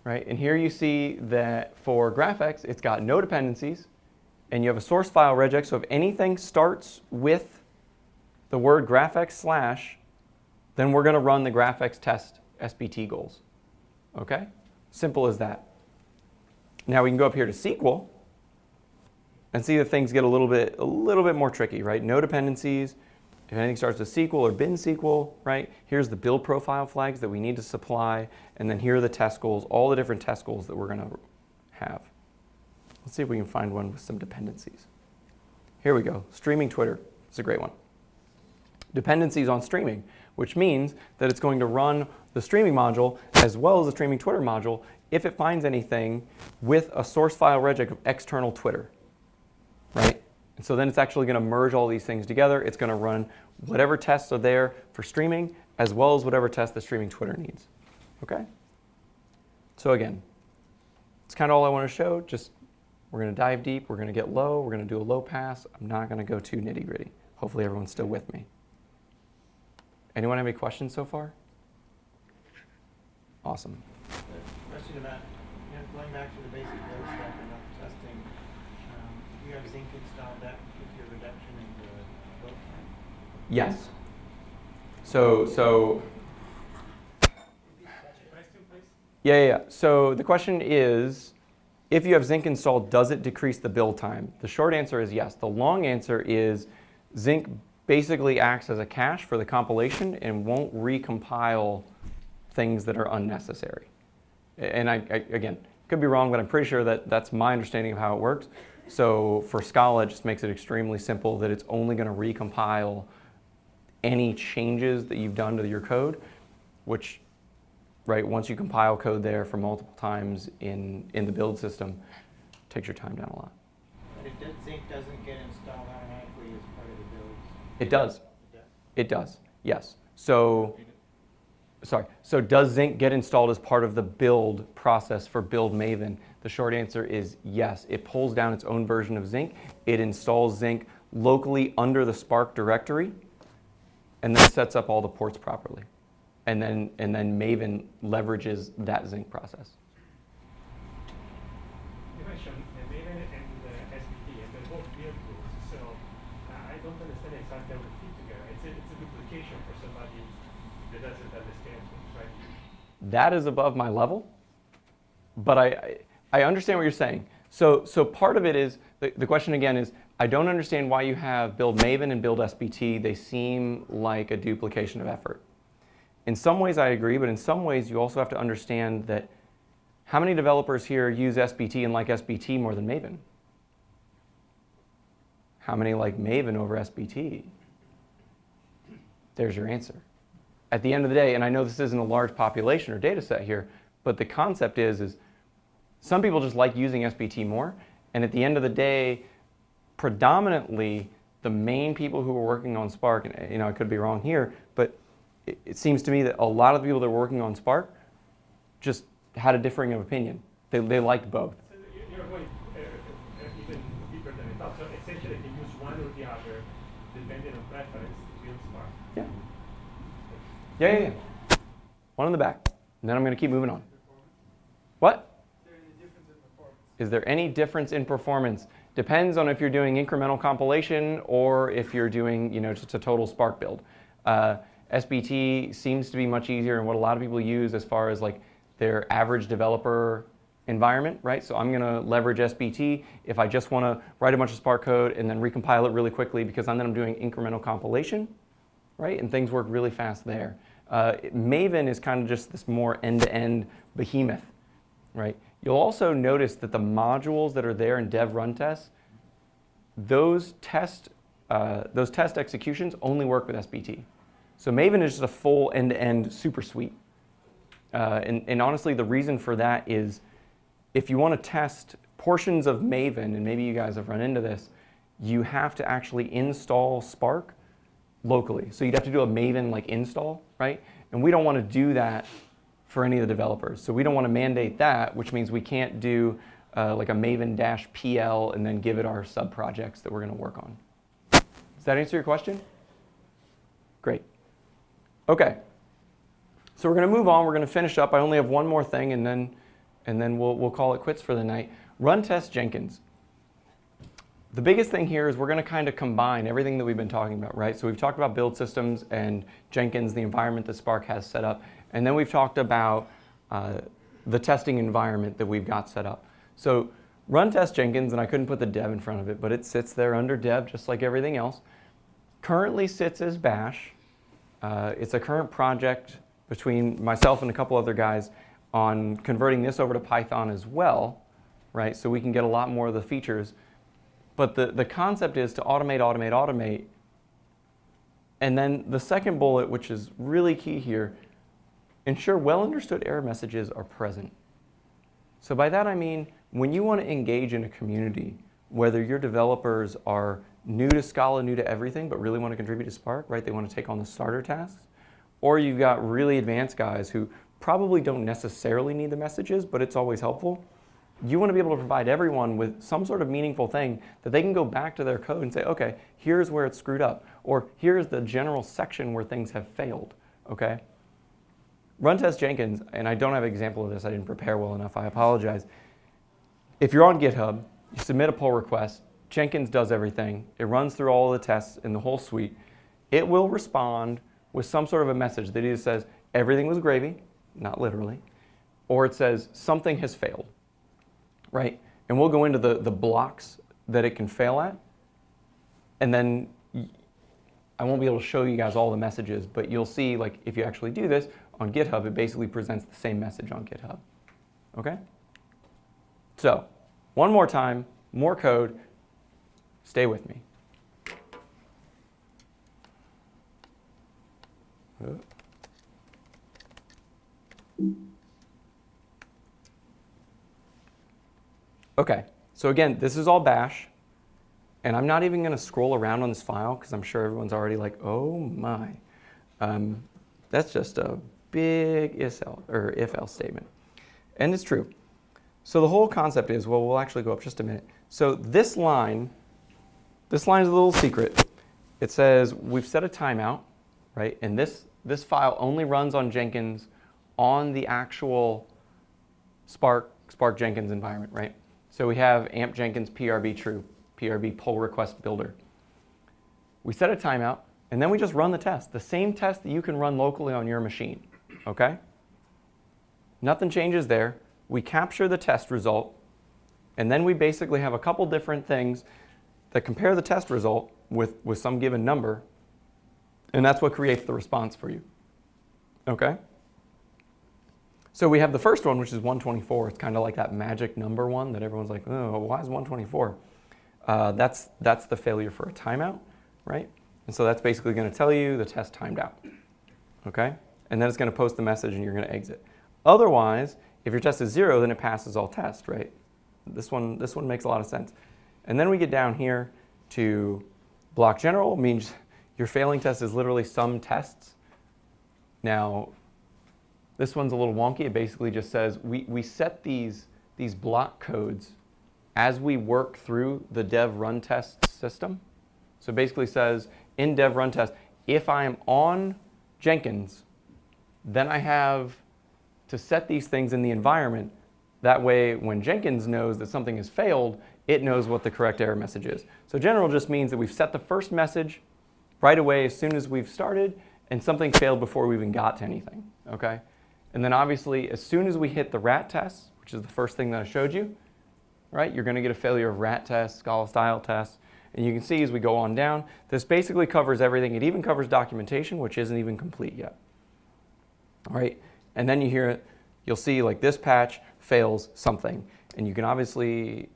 Speaker 3: right? And here you see that for GraphX, it's got no dependencies, and you have a source file regex. So if anything starts with the word GraphX / then we're going to run the GraphX test SBT goals. Okay? Simple as that. Now we can go up here to SQL and see that things get a little bit more tricky, right? No dependencies. If anything starts with SQL or bin SQL, right? Here's the build profile flags that we need to supply, and then here are the test goals, all the different test goals that we're going to have. Let's see if we can find one with some dependencies. Here we go. Streaming Twitter. It's a great one. Dependencies on streaming, which means that it's going to run the streaming module as well as the streaming Twitter module if it finds anything with a source file regex of external Twitter, right? And so then it's actually going to merge all these things together. It's going to run whatever tests are there for streaming as well as whatever tests the streaming Twitter needs. Okay? So again, it's kind of all I want to show. Just we're going to dive deep. We're going to get low. We're going to do a low pass. I'm not going to go too nitty gritty. Hopefully everyone's still with me. Anyone have any questions so far? Awesome.
Speaker 4: Question about, going back to the basic build stuff and not testing. You have zinc installed, that gives you a reduction in the build time?
Speaker 3: Yes. So yeah. So the question is, if you have zinc installed, does it decrease the build time? The short answer is yes. The long answer is zinc basically acts as a cache for the compilation and won't recompile things that are unnecessary. And I again, could be wrong, but I'm pretty sure that that's my understanding of how it works. So for Scala, it just makes it extremely simple that it's only going to recompile any changes that you've done to your code, which, right, once you compile code there for multiple times in the build system, takes your time down a lot.
Speaker 4: But if zinc doesn't get installed automatically as part of the build?
Speaker 3: It does. It does, yes. So does zinc get installed as part of the build process for build Maven? The short answer is yes. It pulls down its own version of zinc. It installs zinc locally under the Spark directory, and then sets up all the ports properly. And then Maven leverages that zinc process.
Speaker 5: You mentioned Maven and SBT, and they're both build tools. So I don't understand exactly how they fit together. It's a duplication for somebody that doesn't understand tools, right?
Speaker 3: That is above my level, but I understand what you're saying. So part of it is, the question again is, I don't understand why you have build Maven and build SBT. They seem like a duplication of effort. In some ways I agree, but in some ways you also have to understand that how many developers here use SBT and like SBT more than Maven? How many like Maven over SBT? There's your answer. At the end of the day, and I know this isn't a large population or data set here, but the concept is some people just like using SBT more, and at the end of the day, predominantly the main people who are working on Spark, and I could be wrong here, but it seems to me that a lot of the people that were working on Spark just had a differing of opinion. They liked both.
Speaker 5: So you're going even deeper than I thought. So essentially, they use one or the other, depending on preference, to build Spark.
Speaker 3: Yeah. One in the back, and then I'm going to keep moving on. What? Is there any difference in performance? Depends on if you're doing incremental compilation or if you're doing, just a total Spark build. SBT seems to be much easier and what a lot of people use as far as like their average developer environment, right? So I'm going to leverage SBT if I just want to write a bunch of Spark code and then recompile it really quickly because then I'm doing incremental compilation, right? And things work really fast there. Maven is kind of just this more end-to-end behemoth, right? You'll also notice that the modules that are there in dev run tests, those test executions only work with SBT. So Maven is just a full end-to-end super suite. And honestly, the reason for that is if you want to test portions of Maven, and maybe you guys have run into this, you have to actually install Spark locally. So you'd have to do a Maven like install, right? And we don't want to do that for any of the developers. So we don't want to mandate that, which means we can't do like a Maven-PL and then give it our sub-projects that we're going to work on. Does that answer your question? Great. Okay. So we're going to move on. We're going to finish up. I only have one more thing, and then and then we'll call it quits for the night. Run test Jenkins. The biggest thing here is we're going to kind of combine everything that we've been talking about, right? So we've talked about build systems and Jenkins, the environment that Spark has set up. And then we've talked about the testing environment that we've got set up. So run test Jenkins, and I couldn't put the dev in front of it, but it sits there under dev just like everything else. Currently sits as bash. It's a current project between myself and a couple other guys on converting this over to Python as well, right? So we can get a lot more of the features. But the concept is to automate, automate, automate. And then the second bullet, which is really key here, ensure well understood error messages are present. So by that I mean, when you want to engage in a community, whether your developers are new to Scala, new to everything, but really want to contribute to Spark, right? They want to take on the starter tasks. Or you've got really advanced guys who probably don't necessarily need the messages, but it's always helpful. You want to be able to provide everyone with some sort of meaningful thing that they can go back to their code and say, okay, here's where it's screwed up, or here's the general section where things have failed, okay? Run test Jenkins, and I don't have an example of this, I didn't prepare well enough, I apologize. If you're on GitHub, you submit a pull request, Jenkins does everything, it runs through all of the tests in the whole suite, it will respond with some sort of a message that either says, everything was gravy, not literally, or it says, something has failed. Right? And we'll go into the blocks that it can fail at. And then I won't be able to show you guys all the messages, but you'll see, like, if you actually do this on GitHub, it basically presents the same message on GitHub. Okay? So, one more time, more code. Stay with me. Okay, so again, this is all bash, and I'm not even going to scroll around on this file because I'm sure everyone's already like, oh my. That's just a big if-else statement. And it's true. So the whole concept is, well, we'll actually go up just a minute. So this line is a little secret. It says we've set a timeout, right? And this file only runs on Jenkins on the actual Spark Jenkins environment, right? So we have amp Jenkins PRB true, PRB pull request builder. We set a timeout, and then we just run the test, the same test that you can run locally on your machine, okay? Nothing changes there. We capture the test result, and then we basically have a couple different things that compare the test result with some given number, and that's what creates the response for you, okay? So we have the first one, which is 124. It's kind of like that magic number one that everyone's like, oh, why is 124? That's the failure for a timeout, right? And so that's basically going to tell you the test timed out, okay? And then it's going to post the message and you're going to exit. Otherwise, if your test is 0, then it passes all tests, right? This one makes a lot of sense. And then we get down here to block general, means your failing test is literally some tests. Now, this one's a little wonky. It basically just says we set these block codes as we work through the dev run test system. So it basically says in dev run test, if I am on Jenkins, then I have to set these things in the environment. That way, when Jenkins knows that something has failed, it knows what the correct error message is. So general just means that we've set the first message right away as soon as we've started, and something failed before we even got to anything, okay? And then obviously, as soon as we hit the rat test, which is the first thing that I showed you, right, you're going to get a failure of rat test, Scala style test. And you can see as we go on down, this basically covers everything. It even covers documentation, which isn't even complete yet. All right, and then you'll see like this patch fails something. And you can obviously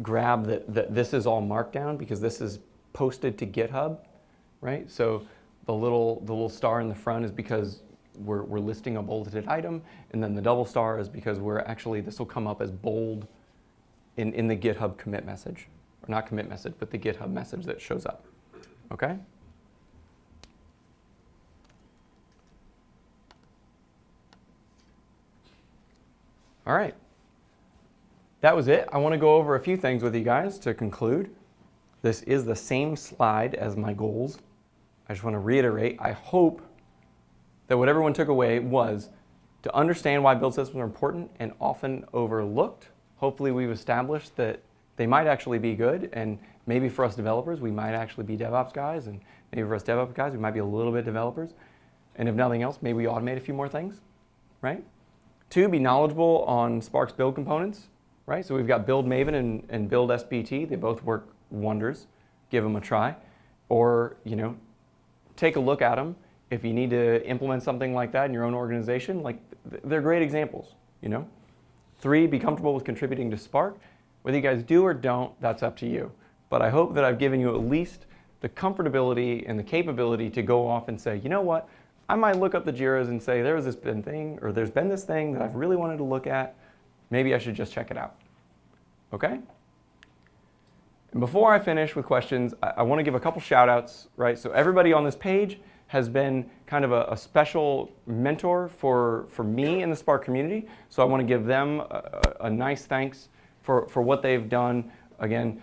Speaker 3: grab that this is all markdown because this is posted to GitHub, right? So the little star in the front is because we're listing a bolded item, and then the double star is because this will come up as bold in the GitHub commit message. Or not commit message, but the GitHub message that shows up, okay? All right, that was it. I want to go over a few things with you guys to conclude. This is the same slide as my goals. I just want to reiterate, I hope that what everyone took away was to understand why build systems are important and often overlooked. Hopefully we've established that they might actually be good, and maybe for us developers, we might actually be DevOps guys, and maybe for us DevOps guys, we might be a little bit developers. And if nothing else, maybe we automate a few more things, right? 2, be knowledgeable on Spark's build components, right? So we've got build Maven and build SBT. They both work wonders. Give them a try. Or, take a look at them. If you need to implement something like that in your own organization, like they're great examples, 3, be comfortable with contributing to Spark. Whether you guys do or don't, that's up to you. But I hope that I've given you at least the comfortability and the capability to go off and say, you know what, I might look up the JIRAs and say, there's been this thing that I've really wanted to look at. Maybe I should just check it out. Okay? And before I finish with questions, I want to give a couple shout outs, right? So everybody on this page has been kind of a special mentor for me in the Spark community. So I want to give them a nice thanks for what they've done. Again,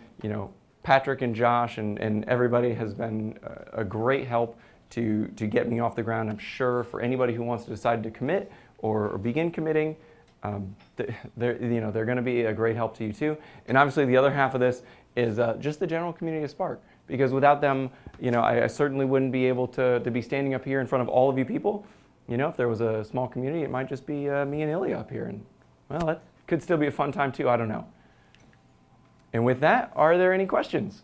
Speaker 3: Patrick and Josh and everybody has been a great help to get me off the ground. I'm sure for anybody who wants to decide to commit or begin committing, they're going to be a great help to you too. And obviously the other half of this is just the general community of Spark. Because without them, I certainly wouldn't be able to be standing up here in front of all of you people. If there was a small community, it might just be me and Ilya up here. And well, that could still be a fun time too, I don't know. And with that, are there any questions?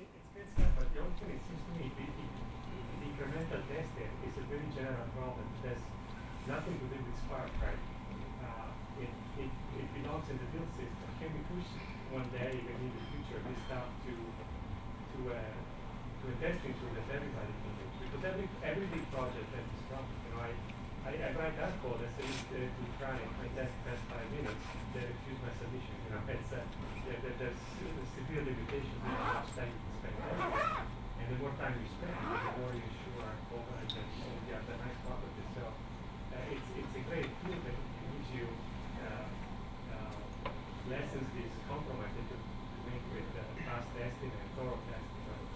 Speaker 5: It's good stuff, but the only thing it seems to me, the incremental testing is a very general problem. It has nothing to do with Spark, right? It belongs in the build system. Can we push one day, even in the future, this stuff to a testing tool that everybody can use? Because every big project has this problem. I write that code, I say to try and I test 5 minutes, they refuse my submission. There's severe limitations in how much time you can spend testing. And the more time you spend, the more you sure coverage and you have the nice properties. So it's a great tool that gives you lessons this compromise that you make with fast testing and thorough testing. Right?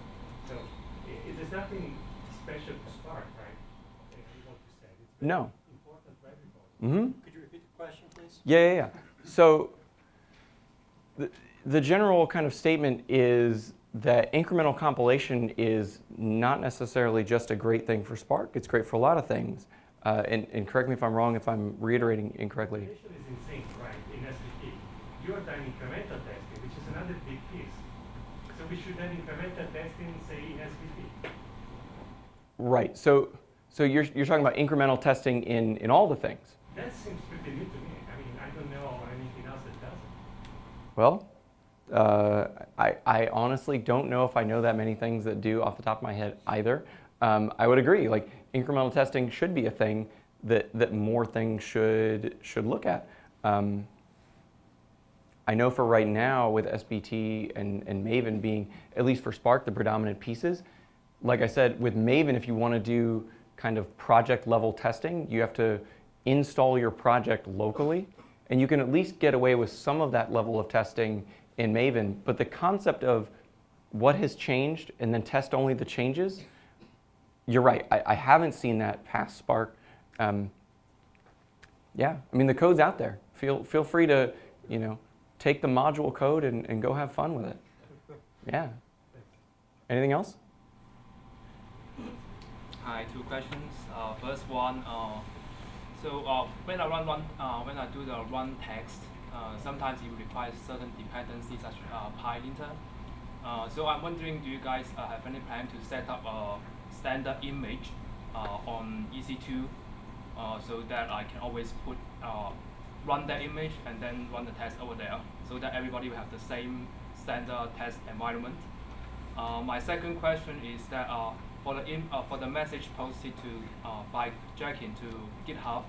Speaker 5: So there's nothing special to Spark, right?
Speaker 3: No.
Speaker 5: Important for everybody.
Speaker 3: Mm-hmm.
Speaker 4: Could you repeat the question, please?
Speaker 3: Yeah. So the general kind of statement is that incremental compilation is not necessarily just a great thing for Spark. It's great for a lot of things. And correct me if I'm wrong if I'm reiterating incorrectly.
Speaker 5: Compilation is in sync, right, in SVT. You are done incremental testing, which is another big piece. So we should have incremental testing, say, in SVT.
Speaker 3: Right. So you're talking about incremental testing in all the things.
Speaker 5: That seems pretty new to me. I mean, I don't know anything else that doesn't.
Speaker 3: Well, I honestly don't know if I know that many things that do off the top of my head either. I would agree. Like incremental testing should be a thing that more things should look at. I know for right now with SBT and Maven being, at least for Spark, the predominant pieces. Like I said, with Maven, if you want to do kind of project level testing, you have to install your project locally. And you can at least get away with some of that level of testing in Maven. But the concept of what has changed and then test only the changes, you're right. I haven't seen that past Spark. Yeah, I mean, the code's out there. Feel free to, take the module code and go have fun with it. Yeah. Anything else?
Speaker 6: Hi, 2 questions. First one, when I do the run text, sometimes it requires certain dependencies such as PyLinter. So I'm wondering, do you guys have any plan to set up a standard image on EC2 so that I can always run that image and then run the test over there, so that everybody will have the same standard test environment? My second question is that for the message posted by Jenkins to GitHub,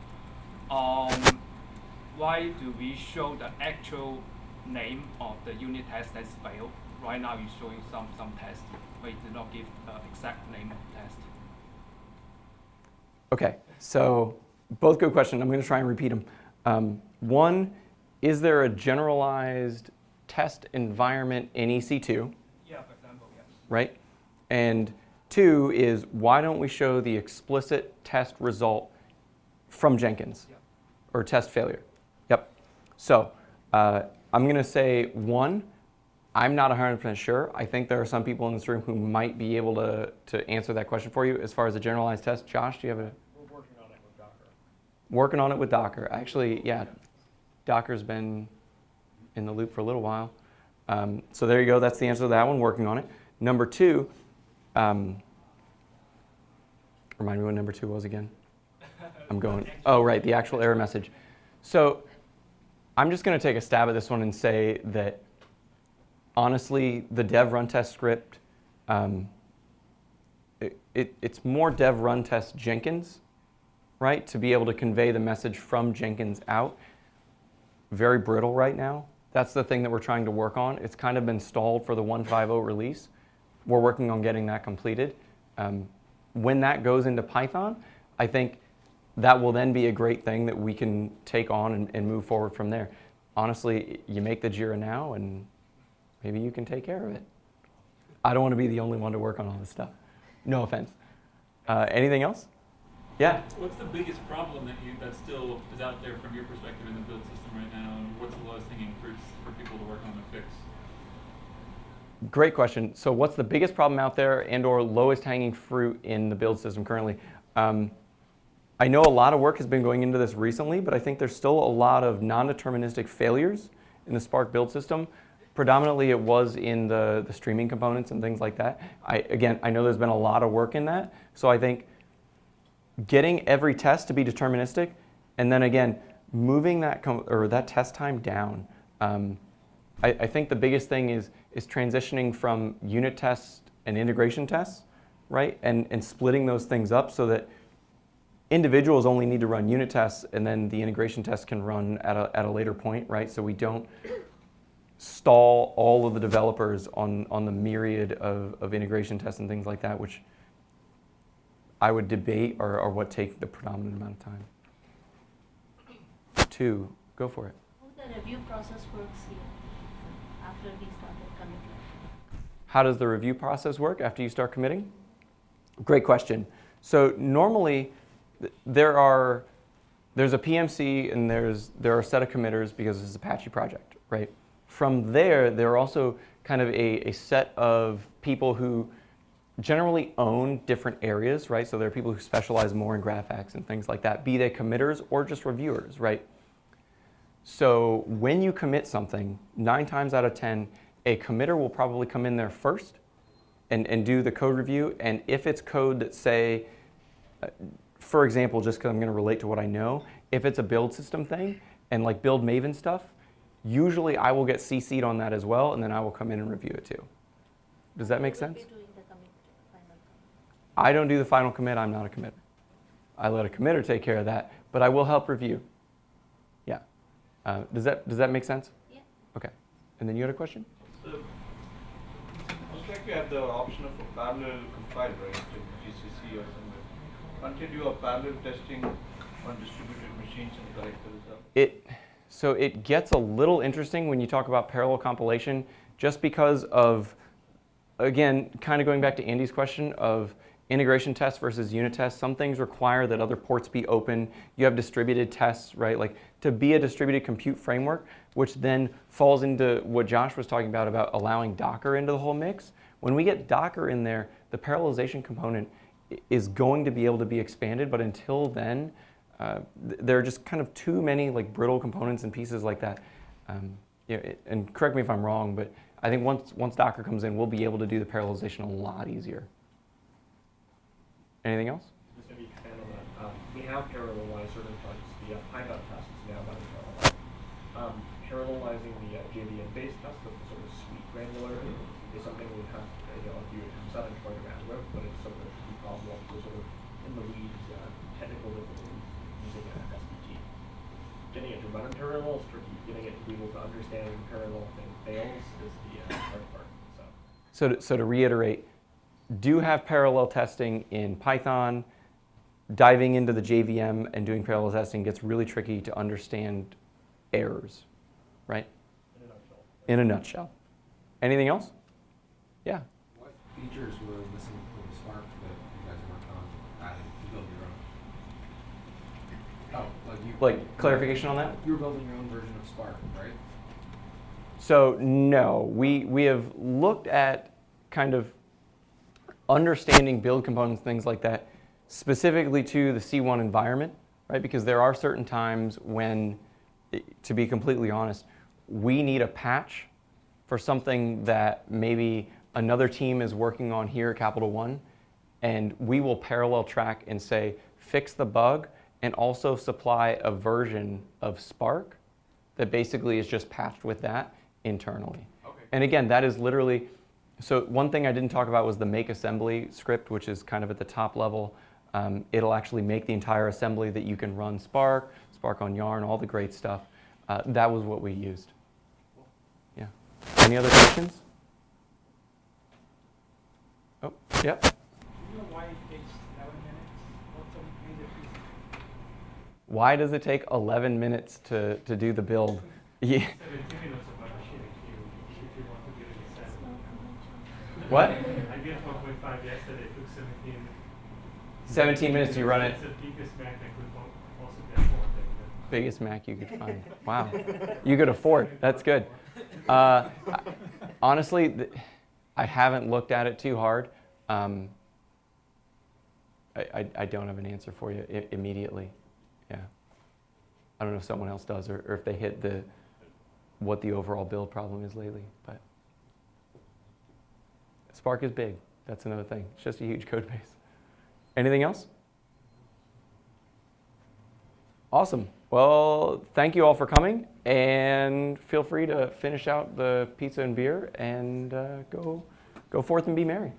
Speaker 6: why do we show the actual name of the unit test that's failed? Right now you're showing some test, but you did not give the exact name of the test.
Speaker 3: Okay, so both good questions. I'm going to try and repeat them. One, is there a generalized test environment in EC2?
Speaker 6: Yeah, for example, yeah.
Speaker 3: Right? And 2 is why don't we show the explicit test result from Jenkins or test failure? Yep. So I'm going to say 1. I'm not 100% sure. I think there are some people in this room who might be able to answer that question for you as far as a generalized test. Josh, do you have a?
Speaker 7: We're working on it with Docker.
Speaker 3: Working on it with Docker. Actually, yeah, Docker's been in the loop for a little while. So there you go. That's the answer to that one, working on it. Number 2, remind me what number 2 was again. I'm going, oh, right, the actual error message. So I'm just going to take a stab at this one and say that honestly, the dev run test script, it's more dev run test Jenkins, right, to be able to convey the message from Jenkins out. Very brittle right now. That's the thing that we're trying to work on. It's kind of been stalled for the 1.5.0 release. We're working on getting that completed. When that goes into Python, I think that will then be a great thing that we can take on and move forward from there. Honestly, you make the Jira now and maybe you can take care of it. I don't want to be the only one to work on all this stuff. No offense. Anything else? Yeah?
Speaker 1: What's the biggest problem that still is out there from your perspective in the build system right now, and what's the lowest hanging fruits for people to work on and fix?
Speaker 3: Great question. So what's the biggest problem out there and or lowest hanging fruit in the build system currently? I know a lot of work has been going into this recently, but I think there's still a lot of non-deterministic failures in the Spark build system. Predominantly it was in the streaming components and things like that. I know there's been a lot of work in that. So I think getting every test to be deterministic, and then again, moving that test time down. I think the biggest thing is transitioning from unit tests and integration tests, right? And splitting those things up so that individuals only need to run unit tests and then the integration tests can run at a later point, right? So we don't stall all of the developers on the myriad of integration tests and things like that, which I would debate are what take the predominant amount of time. 2, go for it.
Speaker 8: How the review process works here after we started committing?
Speaker 3: How does the review process work after you start committing? Great question. So normally there's a PMC and there are a set of committers because it's an Apache project, right? From there are also kind of a set of people who generally own different areas, right? So there are people who specialize more in GraphX and things like that, be they committers or just reviewers, right? So when you commit something, 9 times out of 10, a committer will probably come in there first and do the code review. And if it's code that say, for example, just because I'm going to relate to what I know, if it's a build system thing and like build Maven stuff, usually I will get CC'd on that as well, and then I will come in and review it too. Does that make sense? I don't do the final commit. I'm not a committer. I let a committer take care of that, but I will help review. Yeah. Does that make sense?
Speaker 8: Yeah.
Speaker 3: Okay. And then you had a question?
Speaker 7: Most likely have the option of a parallel compile, right, like GCC or something. Can't you do a parallel testing on distributed machines and correct the result?
Speaker 3: So it gets a little interesting when you talk about parallel compilation, just because of, again, kind of going back to Andy's question of integration tests versus unit tests. Some things require that other ports be open. You have distributed tests, right? Like to be a distributed compute framework, which then falls into what Josh was talking about allowing Docker into the whole mix. When we get Docker in there, the parallelization component is going to be able to be expanded, but until then, there are just kind of too many like brittle components and pieces like that. And correct me if I'm wrong, but I think once Docker comes in, we'll be able to do the parallelization a lot easier. Anything else?
Speaker 9: Just maybe expand on that. We have parallelized certain projects via Python tests now by parallel. Parallelizing the JVM-based test with the sort of sweet granularity is something we have, if you set a part of bandwidth, but it's sort of a tricky problem to sort of in the weeds, technical difficulties using an SVT. Getting it to run in parallel is tricky. Getting it to be able to understand when parallel thing fails is the hard part.
Speaker 3: So to reiterate, do have parallel testing in Python. Diving into the JVM and doing parallel testing gets really tricky to understand errors, right?
Speaker 9: In a nutshell.
Speaker 3: In a nutshell. Anything else? Yeah.
Speaker 10: What features were missing from Spark
Speaker 3: Like clarification on that?
Speaker 10: You were building your own version of Spark, right?
Speaker 3: So no, we have looked at kind of understanding build components, things like that, specifically to the C1 environment, right? Because there are certain times when, to be completely honest, we need a patch for something that maybe another team is working on here at Capital One, and we will parallel track and say, fix the bug, and also supply a version of Spark that basically is just patched with that internally.
Speaker 6: Okay.
Speaker 3: And again, that is literally, so one thing I didn't talk about was the make assembly script, which is kind of at the top level. It'll actually make the entire assembly that you can run Spark, Spark on Yarn, all the great stuff. That was what we used. Yeah. Any other questions? Oh, yep.
Speaker 4: Do you know why it takes 11 minutes? What's the major piece?
Speaker 3: Why does it take 11 minutes to do the build? Yeah.
Speaker 5: 17 minutes of my machine if you want to give it a sample.
Speaker 3: What?
Speaker 5: I built 1.5 yesterday, it took 17.
Speaker 3: 17 minutes you run it.
Speaker 5: It's the biggest Mac I could possibly afford.
Speaker 3: Biggest Mac you could find. Wow. You could afford. That's good. Honestly, I haven't looked at it too hard. I don't have an answer for you immediately. Yeah. I don't know if someone else does or if they hit what the overall build problem is lately. But Spark is big. That's another thing. It's just a huge code base. Anything else? Awesome. Well, thank you all for coming, and feel free to finish out the pizza and beer and go forth and be merry.